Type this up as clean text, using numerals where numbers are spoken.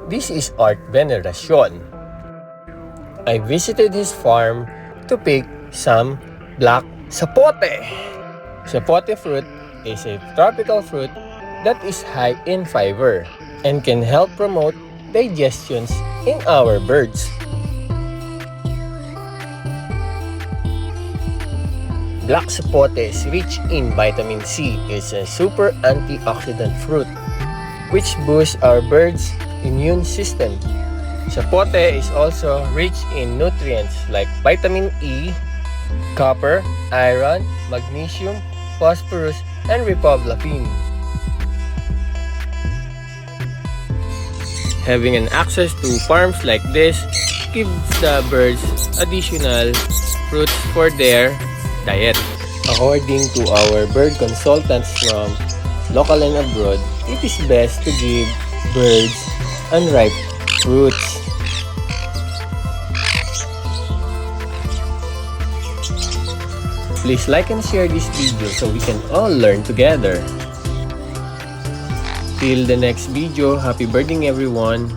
This is Art Veneracion. I visited his farm to pick some black sapote. Sapote fruit is a tropical fruit that is high in fiber and can help promote digestions in our birds. Black sapote is rich in vitamin C. It's a super antioxidant fruit which boosts our birds' immune system. Sapote is also rich in nutrients like vitamin E, copper, iron, magnesium, phosphorus, and riboflavin. Having an access to farms like this gives the birds additional fruits for their diet. According to our bird consultants from local and abroad, it is best to give birds unripe fruits. Please like and share this video so we can all learn together. Till the next video, happy birding everyone!